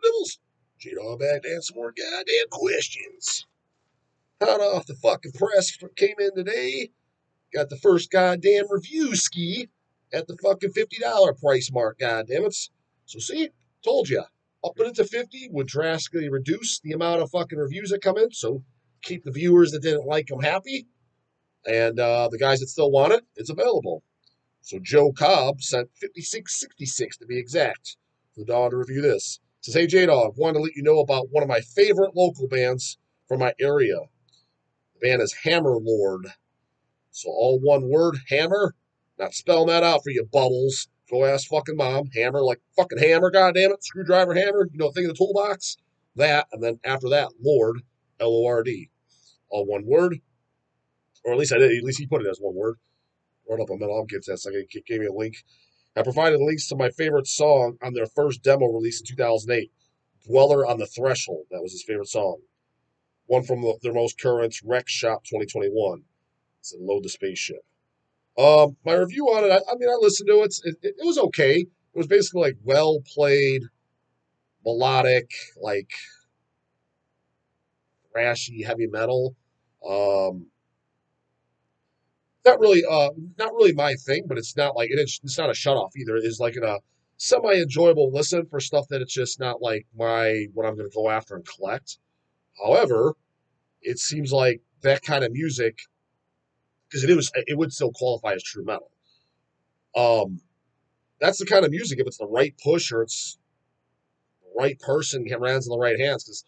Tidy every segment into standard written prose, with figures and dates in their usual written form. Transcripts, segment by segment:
Nibbles? J-Dawg back to answer more goddamn questions. Hot off the fucking press came in today. Got the first goddamn review ski at the fucking $50 price mark, goddammits. So see, told you. Upping it to 50 would drastically reduce the amount of fucking reviews that come in, so keep the viewers that didn't like them happy. And the guys that still want it, it's available. So Joe Cobb sent 5666 to be exact for the Dawg to review this. Says, hey J-Dawg, wanted to let you know about one of my favorite local bands from my area. The band is Hammer Lord. So all one word, hammer. Not spelling that out for you, bubbles. Go ask fucking mom. Hammer, like fucking hammer, goddammit. Screwdriver hammer, you know, thing in the toolbox. That, and then after that, Lord, L-O-R-D. All one word. Or at least I did. At least he put it as one word. Wrote up a Metal Arm Kit test. I gave me a link. I provided links to my favorite song on their first demo release in 2008. Dweller on the Threshold. That was his favorite song. One from their most current, Wreck Shop 2021. It's a Load the Spaceship. My review on it, I mean, I listened to it. It was okay. It was basically like well played, melodic, like thrashy heavy metal. Um, not really my thing, but it's not like it's not a shut off either. It's like a semi enjoyable listen for stuff that it's just not like what I'm going to go after and collect. However, it seems like that kind of music, because it would still qualify as true metal. Um, that's the kind of music if it's the right push or it's the right person lands in the right hands. Because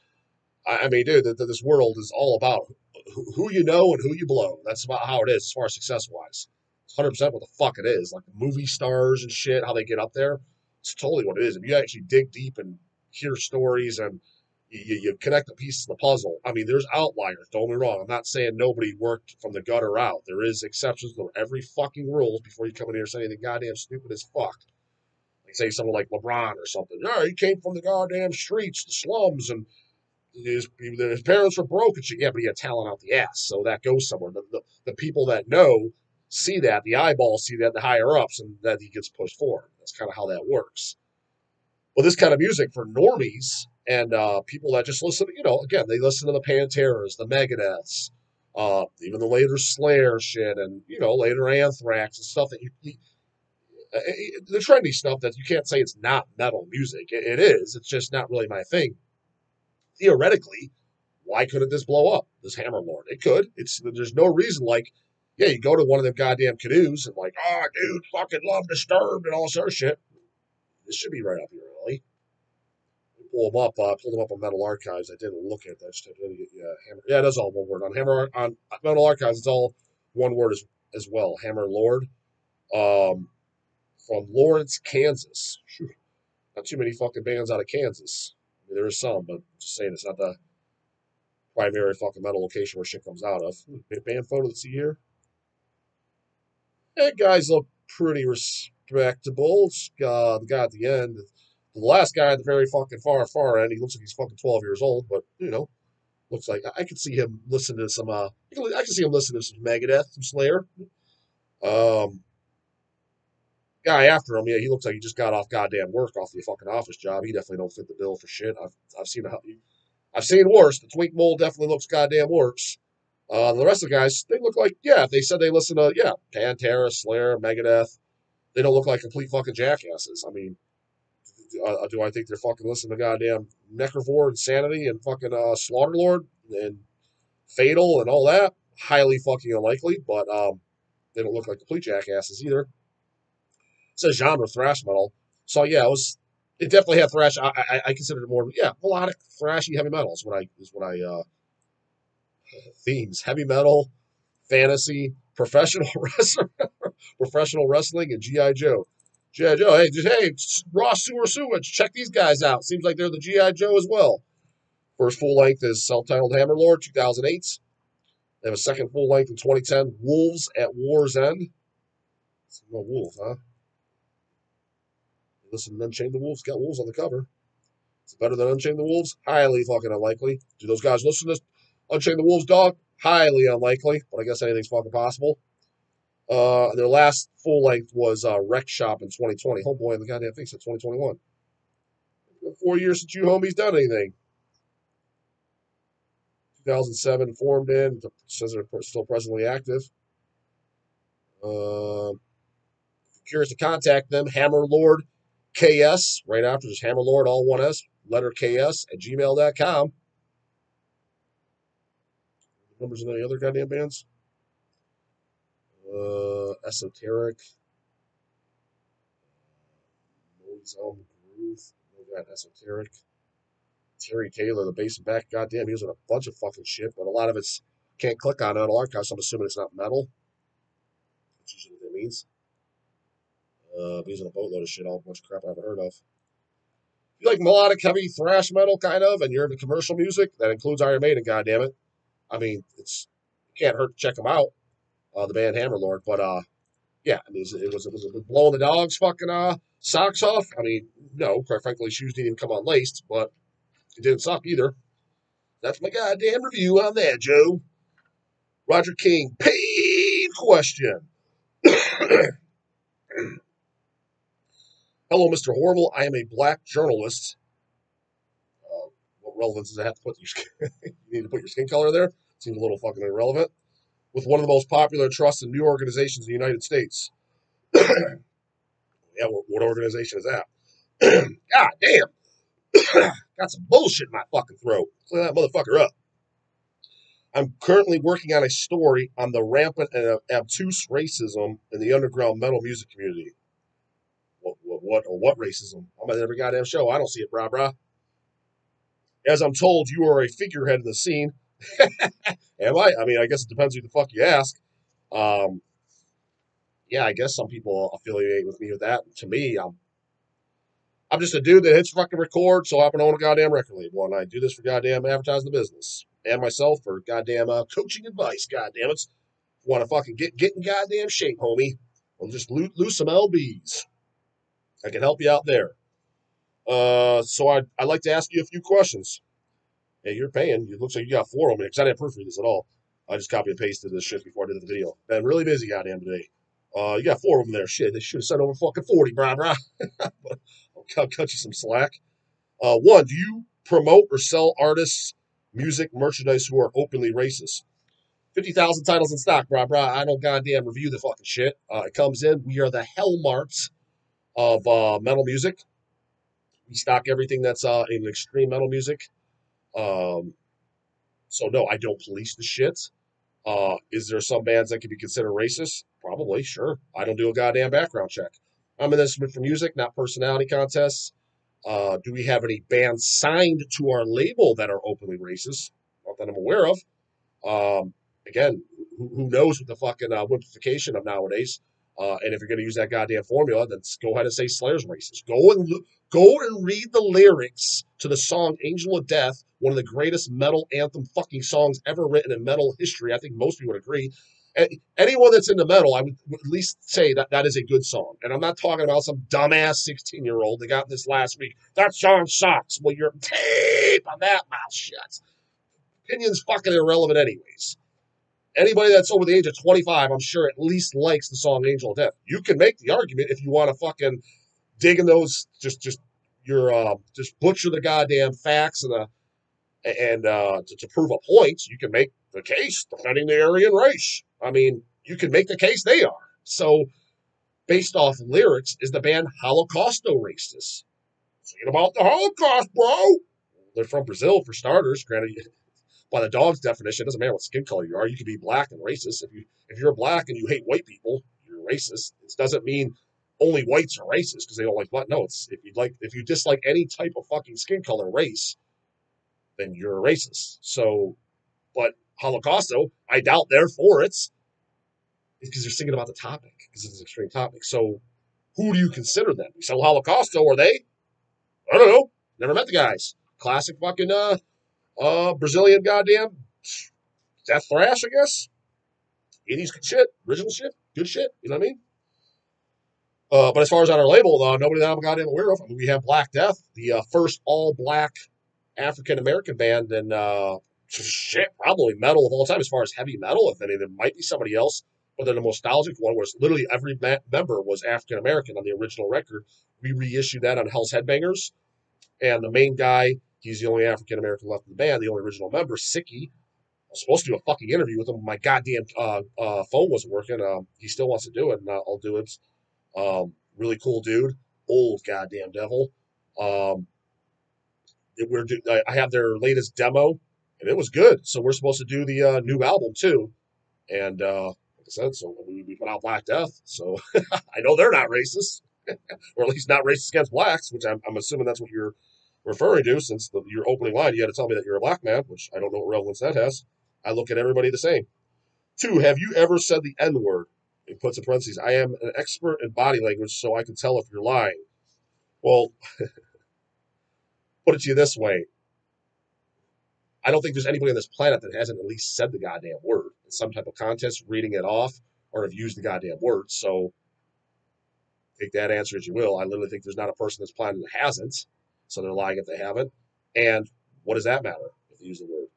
I mean, dude, this world is all about who you know and who you blow. That's about how it is as far as success wise. It's 100% what the fuck it is. Like movie stars and shit, how they get up there. It's totally what it is. If you actually dig deep and hear stories and you connect the pieces of the puzzle. I mean, there's outliers. Don't get me wrong. I'm not saying nobody worked from the gutter out. There is exceptions to every fucking rule before you come in here and say anything goddamn stupid as fuck. Like say someone like LeBron or something. Yeah, he came from the goddamn streets, the slums, and his parents were broke and shit. Yeah, but he had talent out the ass, so that goes somewhere. The people that know see that, the eyeballs see that, the higher ups, and that he gets pushed forward. That's kind of how that works. Well, this kind of music for normies and people that just listen, again, they listen to the Panteras, the Megadeths, even the later Slayer shit, and later Anthrax and stuff that the trendy stuff that you can't say it's not metal music. It is. It's just not really my thing. Theoretically, why couldn't this blow up? This Hammer Lord, it could. There's no reason. Like, yeah, you go to one of them goddamn canoes and like, oh, dude, fucking love Disturbed and all this other shit. This should be right up your alley. Pull them up. Pull them up on Metal Archives. I didn't look at that. Hammer. Yeah, that's all one word on Metal Archives. It's all one word as well. Hammer Lord, from Lawrence, Kansas. Whew. Not too many fucking bands out of Kansas. I mean, there is some, but just saying it's not the primary fucking metal location where shit comes out of. Band photo. Let's see here. Yeah, guys look pretty respectable. The guy at the end, the last guy at the very fucking far end, he looks like he's fucking 12 years old, but looks like I could see him listen to some. I could see him listen to some Megadeth, some Slayer. Um, Guy after him, yeah, he looks like he just got off goddamn work off the fucking office job. He definitely don't fit the bill for shit. I've seen worse. The Twink Mole definitely looks goddamn worse. The rest of the guys, they look like, if they said they listen to, Pantera, Slayer, Megadeth, they don't look like complete fucking jackasses. I mean, do I think they're fucking listening to goddamn Necrovore, Insanity, and fucking Slaughterlord, and Fatal, and all that? Highly fucking unlikely, but they don't look like complete jackasses either. It's a genre thrash metal. So, yeah, it definitely had thrash. I consider it more, melodic, thrashy heavy metal is what I themes. Heavy metal, fantasy, professional wrestling, and G.I. Joe. G.I. Joe, hey, Raw Sewer Sewage, check these guys out. Seems like they're the G.I. Joe as well. First full length is self-titled Hammer Lord, 2008. They have a second full length in 2010, Wolves at War's End. No wolf, huh? Listen to Unchained the Wolves, got wolves on the cover. It's better than Unchained the Wolves? Highly fucking unlikely. Do those guys listen to Unchained the Wolves, Dawg? Highly unlikely, but I guess anything's fucking possible. Their last full length was Wreck Shop in 2020. Oh boy, the goddamn thing said 2021. 4 years since you homies done anything. 2007 formed in. Says they're still presently active. Curious to contact them, Hammerlord KS, right after just Hammerlord, all one S, letter KS at gmail.com. Numbers of any other goddamn bands? Esoteric. Noise on Groove. We got Esoteric. Terry Taylor, the bass and back, goddamn, he was in a bunch of fucking shit, but a lot of it's can't click on it. Archives, I'm assuming it's not metal. That's usually what that means. He's in a boatload of shit, all a bunch of crap I haven't heard of. If you like melodic, heavy thrash metal, kind of, and you're into commercial music, that includes Iron Maiden, goddammit. I mean, it can't hurt to check them out, the band Hammerlord. But yeah, I mean, it was blowing the Dawg's fucking socks off. I mean, no, quite frankly, shoes didn't even come unlaced, but it didn't suck either. That's my goddamn review on that, Joe. Roger King, paid question. Hello, Mr. Horrible. I am a black journalist. What relevance does it have to put your skin? You need to put your skin color there? Seems a little fucking irrelevant. With one of the most popular trusts and new organizations in the United States. Yeah, what organization is that? God damn. Got some bullshit in my fucking throat. Clean that motherfucker up. I'm currently working on a story on the rampant and obtuse racism in the underground metal music community. What racism? I'm at every goddamn show. I don't see it, brah. As I'm told, you are a figurehead in the scene. Am I? I mean, I guess it depends who the fuck you ask. Yeah, I guess some people affiliate with me with that. To me, I'm just a dude that hits fucking record, so I happen to own a goddamn record label, and I do this for goddamn advertising the business. And myself for goddamn coaching advice, goddamn it. Want to fucking get in goddamn shape, homie. Or just lose some LBs. I can help you out there. So I'd like to ask you a few questions. Hey, you're paying. It looks like you got 4 of them because I didn't proofread this at all. I just copy and pasted this shit before I did the video. Been really busy goddamn today. You got 4 of them there. Shit, they should have sent over fucking 40, brah. I'll cut you some slack. 1, do you promote or sell artists, music, merchandise who are openly racist? 50,000 titles in stock, brah. I don't goddamn review the fucking shit. It comes in. We are the Hellmarts of metal music. We stock everything that's in extreme metal music. So no, I don't police the shit. Is there some bands that could be considered racist? Probably, sure. I don't do a goddamn background check. I'm in this for music, not personality contests. Do we have any bands signed to our label that are openly racist? Not that I'm aware of. Again, who knows with the fucking wimpification of nowadays? And if you're going to use that goddamn formula, then go ahead and say Slayer's racist. Go and read the lyrics to the song "Angel of Death," one of the greatest metal anthem fucking songs ever written in metal history. I think most people would agree. Anyone that's into metal, I would at least say that is a good song. And I'm not talking about some dumbass 16-year-old that got this last week. That song sucks. Well, you're tape on that mouth shut. Opinion's fucking irrelevant anyways. Anybody that's over the age of 25, I'm sure at least likes the song Angel of Death. You can make the argument if you want to fucking dig in those, just butcher the goddamn facts and to prove a point. You can make the case defending the Aryan race. I mean, you can make the case they are. So, based off lyrics, is the band Holocausto racist? Singing about the Holocaust, bro. They're from Brazil, for starters. Granted, by the Dawg's definition, it doesn't matter what skin color you are. You can be black and racist. If you're black and you hate white people, you're racist. It doesn't mean only whites are racist because they don't like black. No, it's if you dislike any type of fucking skin color race, then you're a racist. So, but Holocausto, I doubt they're for it. It's because they're singing about the topic because it's an extreme topic. So, who do you consider them? You sell Holocausto, are they? I don't know. Never met the guys. Classic fucking Brazilian goddamn death thrash, I guess. 80s shit, original shit, good shit, you know what I mean? But as far as on our label, nobody that I'm goddamn aware of. I mean, we have Black Death, the first all-black African-American band, and shit, probably metal of all time as far as heavy metal, if any. There might be somebody else, but then the nostalgic one was literally every member was African-American on the original record. We reissued that on Hell's Headbangers. And the main guy, he's the only African American left in the band, the only original member, Sicky. I was supposed to do a fucking interview with him. My goddamn phone wasn't working. He still wants to do it, and I'll do it. Really cool dude, old goddamn devil. Um, I have their latest demo, and it was good. So we're supposed to do the new album too. And like I said, so we put out Black Death. So I know they're not racist, or at least not racist against blacks, which I'm assuming that's what you're referring to, since your opening line, you had to tell me that you're a black man, which I don't know what relevance that has. I look at everybody the same. Two, have you ever said the N word? It puts in parentheses, I am an expert in body language, so I can tell if you're lying. Well, put it to you this way. I don't think there's anybody on this planet that hasn't at least said the goddamn word in some type of contest, reading it off, or have used the goddamn word. So take that answer as you will. I literally think there's not a person on this planet that hasn't. So they're lying if they haven't. And what does that matter if they use the word?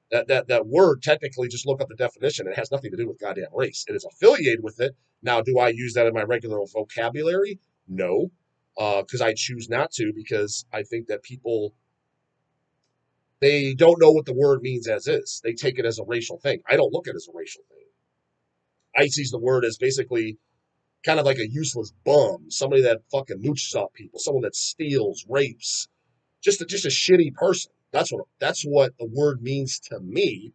That word, technically, just look up the definition. It has nothing to do with goddamn race. It is affiliated with it. Now, do I use that in my regular vocabulary? No, because I choose not to, because I think that people, they don't know what the word means as is. They take it as a racial thing. I don't look at it as a racial thing. I see the word as basically kind of like a useless bum, somebody that fucking mooches off people, someone that steals, rapes, just a shitty person. That's what the word means to me.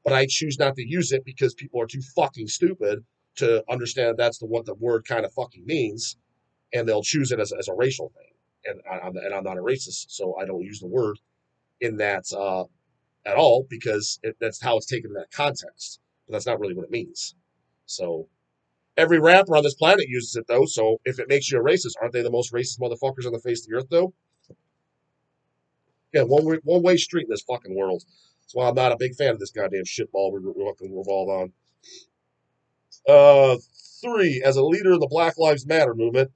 But I choose not to use it because people are too fucking stupid to understand that's what the word kind of fucking means, and they'll choose it as a racial thing. And I'm not a racist, so I don't use the word in that at all, because that's how it's taken in that context. But that's not really what it means. So every rapper on this planet uses it though. So if it makes you a racist, aren't they the most racist motherfuckers on the face of the earth though? Yeah, one way street in this fucking world. That's why I'm not a big fan of this goddamn shitball we fucking revolve on. Uh, Three, as a leader in the Black Lives Matter movement,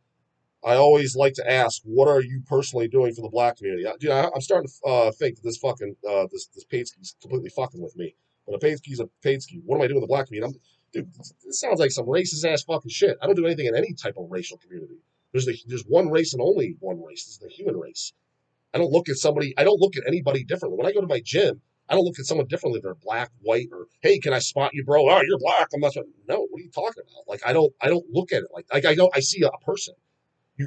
I always like to ask, what are you personally doing for the black community? Dude, I'm starting to think that this fucking this Pateski's completely fucking with me. But a Pateski's a Pateski. What am I doing with the black community? Dude, this sounds like some racist ass fucking shit. I don't do anything in any type of racial community. There's one race and only one race. This is the human race. I don't look at somebody. I don't look at anybody differently. When I go to my gym, I don't look at someone differently. They're black, white, or hey, can I spot you, bro? Oh, you're black. I'm not. No, what are you talking about? Like I don't look at it like I don't. I see a person.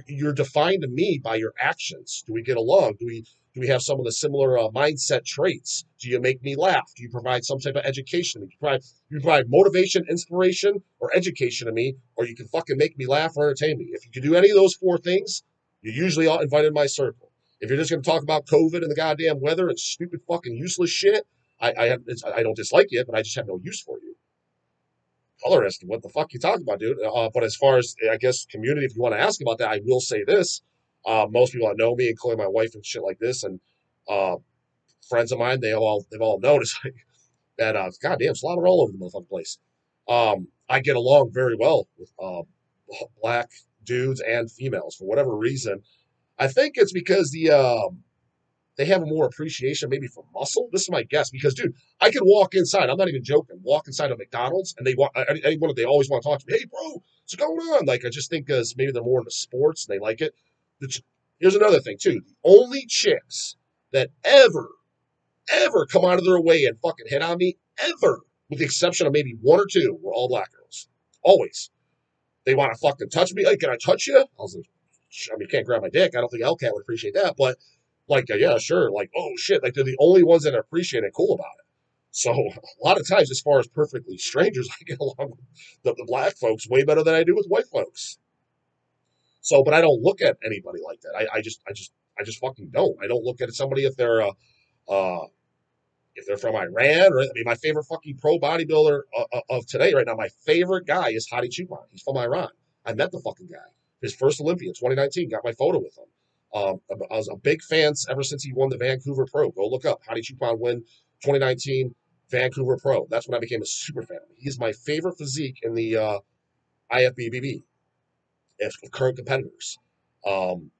You're defined to me by your actions. Do we get along? Do we have some of the similar mindset traits? Do you make me laugh? Do you provide some type of education? You provide motivation, inspiration, or education to me, or you can fucking make me laugh or entertain me. If you can do any of those four things, you're usually all invited in my circle. If you're just going to talk about COVID and the goddamn weather and stupid fucking useless shit, I don't dislike you, but I just have no use for you. Colorist, what the fuck you talking about, dude? But as far as I guess community, if you want to ask about that, I will say this: most people that know me, including my wife and shit like this, and uh, friends of mine, they've all noticed that goddamn slaughter all over the motherfucking place. I get along very well with black dudes and females for whatever reason. I think it's because they have a more appreciation maybe for muscle. This is my guess because, dude, I could walk inside. I'm not even joking. Walk inside a McDonald's and they always want to talk to me. Hey, bro, what's going on? Like, I just think because maybe they're more into sports and they like it. Here's another thing too. The only chicks that ever come out of their way and fucking hit on me ever, with the exception of maybe one or two, were all black girls. Always. They want to fucking touch me. Like, can I touch you? I was like, I mean, you can't grab my dick. I don't think Elcat would appreciate that, but like, yeah, sure. Like, oh shit. Like, they're the only ones that appreciate it, cool about it. So a lot of times, as far as perfectly strangers, I get along with the black folks way better than I do with white folks. So, but I don't look at anybody like that. I just fucking don't. I don't look at somebody uh, if they're from Iran, or I mean, my favorite fucking pro bodybuilder of today right now, my favorite guy is Hadi Chupan. He's from Iran. I met the fucking guy. His first Olympia, 2019, got my photo with him. I was a big fan ever since he won the Vancouver Pro. Go look up Hadi Chupan win 2019 Vancouver Pro. That's when I became a super fan. He's my favorite physique in the IFBB of current competitors. Um,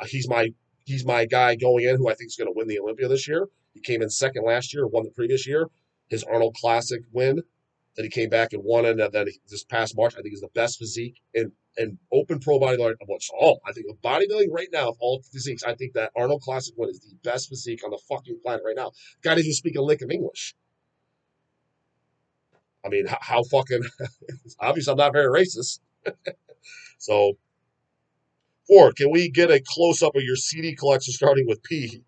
he's my guy going in who I think is going to win the Olympia this year. He came in second last year, won the previous year. His Arnold Classic win, then he came back and won it. And then this past March, I think is the best physique in and open pro bodybuilding. I think of bodybuilding right now, of all physiques, I think that Arnold Classic one is the best physique on the fucking planet right now. Guy doesn't speak a lick of English. I mean, how fucking obviously I'm not very racist. So, four, can we get a close up of your CD collection starting with P?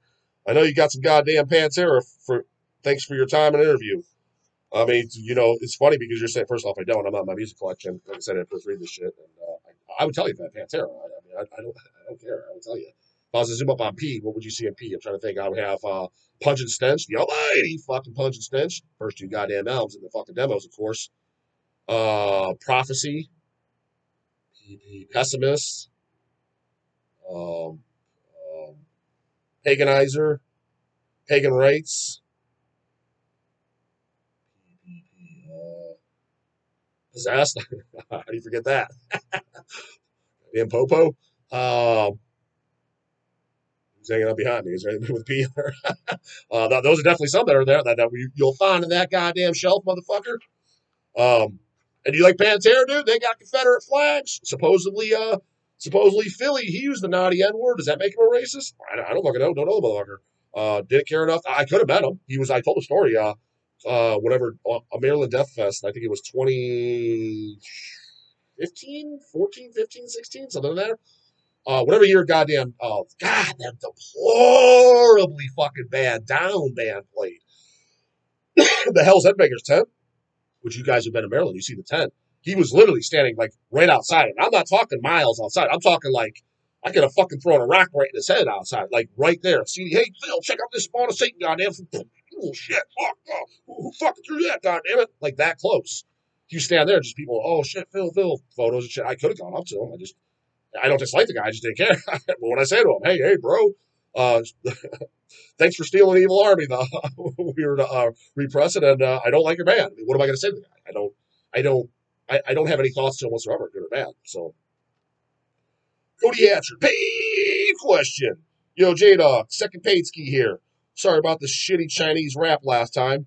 I know you got some goddamn Pantera for. Thanks for your time and interview. I mean, it's funny because you're saying, first off, I don't. I'm not in my music collection. Like I said, I first read this shit. And I would tell you that Pantera. I don't care. I would tell you. If I was to zoom up on P, what would you see in P? I'm trying to think. I would have Punch and Stench, the almighty fucking Punch and Stench. First two goddamn albums in the fucking demos, of course. Prophecy, Pessimist, um, um, Paganizer, Pagan Rights, Possessed. How do you forget that? Damn Popo. Who's hanging out behind me? Is there anything with P? Those are definitely some that are there that you'll find in that goddamn shelf, motherfucker. And you like Pantera, dude? They got Confederate flags. Supposedly Philly, he used the naughty N word. Does that make him a racist? I don't fucking know. Don't know the motherfucker. Didn't care enough. I could have met him. I told a story. Whatever, a Maryland Death Fest. I think it was 2015, 14, 15, 16, something like that. Whatever year, goddamn, God, that deplorably fucking bad down band played. The Hell's Headbangers tent, which you guys have been in Maryland, you see the tent. He was literally standing like right outside. And I'm not talking miles outside. I'm talking like I could have fucking thrown a rock right in his head outside, like right there. CD, hey Phil, check out this spawn of Satan, goddamn. Oh shit, fuck, who fucking threw that, goddamn it? Like that close. You stand there, just people, oh shit, Phil, photos and shit. I could have gone up to him. I don't dislike the guy. I just didn't care. But when I say to him, hey, bro, uh, thanks for stealing Evil Army, though. We were repress it, and I don't like your band. I mean, what am I going to say to the guy? I don't have any thoughts to him whatsoever, good or bad. So, Cody Hatcher, paid question. Yo, J-Dawg, second paid ski here. Sorry about the shitty Chinese rap last time.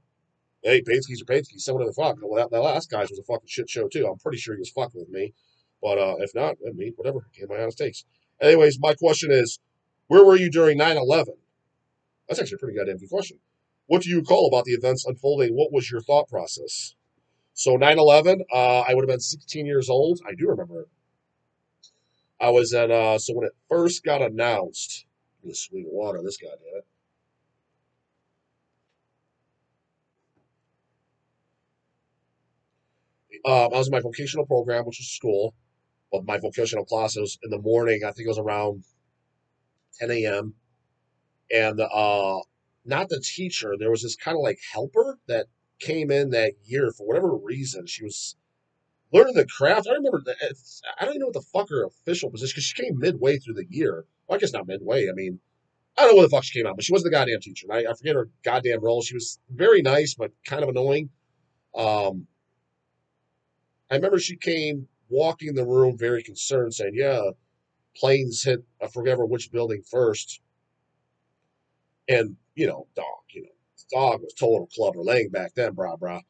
Hey, paid skis are paid skis. Someone in the fuck. Well, that last guy's was a fucking shit show, too. I'm pretty sure he was fucking with me. But if not, I mean, whatever. Came my honest takes. Anyways, my question is, where were you during 9/11? That's actually a pretty goddamn good question. What do you recall about the events unfolding? What was your thought process? So 9/11, I would have been 16 years old. I do remember it. I was at, so when it first got announced, give me a swig of water, this goddamn it. I was in my vocational program, which is school. But my vocational class was in the morning. I think it was around 10 a.m. And not the teacher. There was this kind of like helper that came in that year for whatever reason. She was learning the craft. I remember that. I don't even know what the fuck her official position because she came midway through the year. Well, I guess not midway. I mean, I don't know where the fuck she came out, but she wasn't the goddamn teacher. And I forget her goddamn role. She was very nice, but kind of annoying. Um, I remember she came walking in the room very concerned, saying, "Yeah, planes hit. I forget which building first." And Dawg was total clubber laying back then, brah.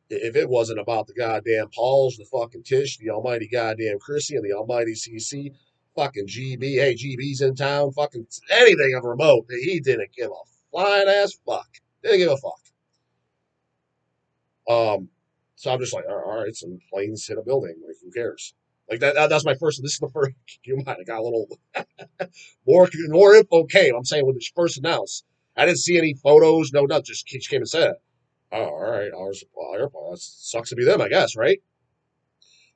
If it wasn't about the goddamn Pauls, the fucking Tish, the almighty goddamn Chrissy, and the almighty CC, fucking GB, hey, GB's in town, fucking anything of remote, he didn't give a flying ass fuck. Didn't give a fuck. So I'm just like, all right, some planes hit a building. Like, who cares? Like that's my first. This is the first. You might have got a little more info came. I'm saying when it was first announced, I didn't see any photos, no nothing. Just came and said, "Oh, all right, ours airplane. That sucks to be them, I guess, right?"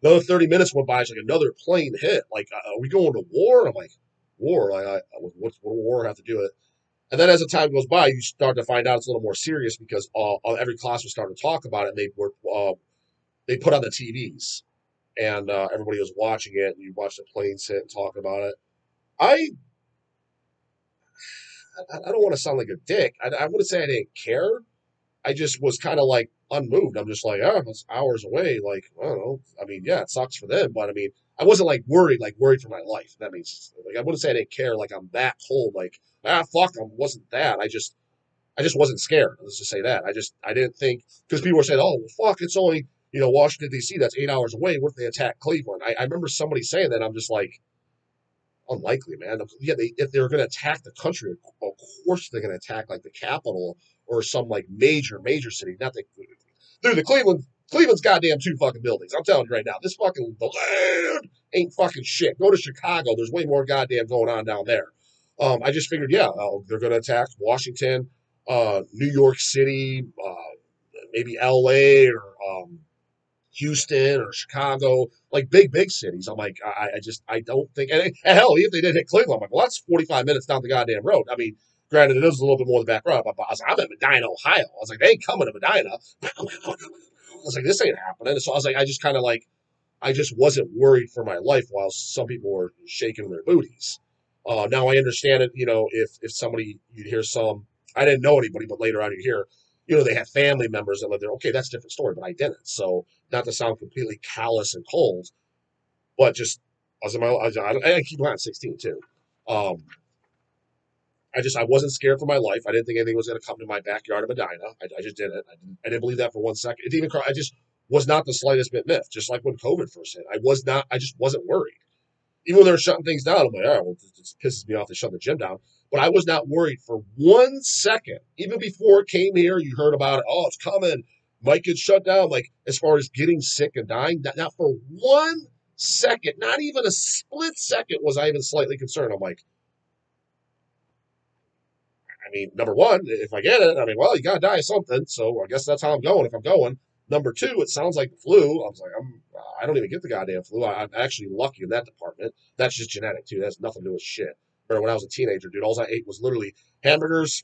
Another 30 minutes went by. It's like another plane hit. Like, are we going to war? I'm like, war? Like, what war have to do with it? And then as the time goes by, you start to find out it's a little more serious because every class was starting to talk about it. And they put on the TVs, and everybody was watching it. And you watch the planes hit and talk about it. I I don't want to sound like a dick. I wouldn't say I didn't care. I just was kind of like unmoved. I'm just like, oh, it's hours away. Like, I don't know. I mean, yeah, it sucks for them, but I mean, I wasn't like worried for my life. That means like I wouldn't say I didn't care. Like I'm that cold. Like fuck, I wasn't that. I just wasn't scared. Let's just say that. I didn't think because people were saying, oh, well, fuck, it's only Washington, D.C., that's 8 hours away. What if they attack Cleveland? I remember somebody saying that. I'm just like, unlikely, man. Yeah, if they're going to attack the country, of course they're going to attack like the capital or some like major city. Not the dude, Cleveland's goddamn two fucking buildings. I'm telling you right now, the land ain't fucking shit. Go to Chicago. There's way more goddamn going on down there. I just figured, yeah, they're going to attack Washington, New York City, maybe L.A. or Houston or Chicago, like big cities. I'm like, I don't think, and hell, if they did hit Cleveland, I'm like, well, that's 45 minutes down the goddamn road. I mean, granted, it is a little bit more the back road, but I'm in Medina, Ohio. I was like, they ain't coming to Medina. I was like, this ain't happening. So I was like, I just wasn't worried for my life while some people were shaking their booties. Now I understand it, if somebody, you'd hear I didn't know anybody, but later on you hear, they had family members that lived there. Okay, that's a different story, but I didn't. So not to sound completely callous and cold, but just I was in my, I keep on 16 too. Um, I wasn't scared for my life. I didn't think anything was going to come to my backyard of Medina. I just didn't. I didn't believe that for 1 second. It didn't even. I just was not the slightest bit miffed. Just like when COVID first hit, I was not. I just wasn't worried. Even when they were shutting things down, I'm like, all right, well, this pisses me off to shut the gym down. But I was not worried for 1 second. Even before it came here, you heard about it. Oh, it's coming. Might get shut down. Like, as far as getting sick and dying, not for 1 second, not even a split second was I even slightly concerned. I'm like, I mean, number one, if I get it, I mean, well, you got to die of something. So I guess that's how I'm going if I'm going. Number two, it sounds like the flu. I was like, I don't even get the goddamn flu. I'm actually lucky in that department. That's just genetic too. That has nothing to do with shit. Or when I was a teenager, dude, all I ate was literally hamburgers,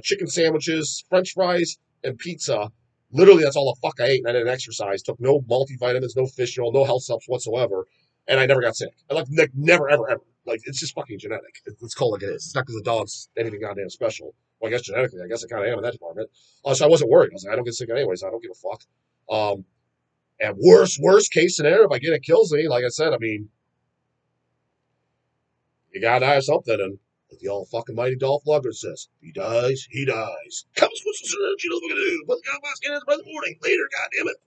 chicken sandwiches, French fries, and pizza. Literally, that's all the fuck I ate, and I didn't exercise. Took no multivitamins, no fish oil, no health subs whatsoever, and I never got sick. I like never, ever, ever. Like it's just fucking genetic. Let's call it like it is. It's not because the dog's anything goddamn special. Well, I guess genetically, I guess I kind of am in that department. So I wasn't worried. I was like, I don't get sick anyways. I don't give a fuck. And worst case scenario, if I get it kills me, like I said, I mean, you gotta die of something. And the old fucking mighty Dolph Lundgren says, he dies, he dies. Comes with some surge, you know what we're gonna do. Put the compost in by the morning. Later, goddammit.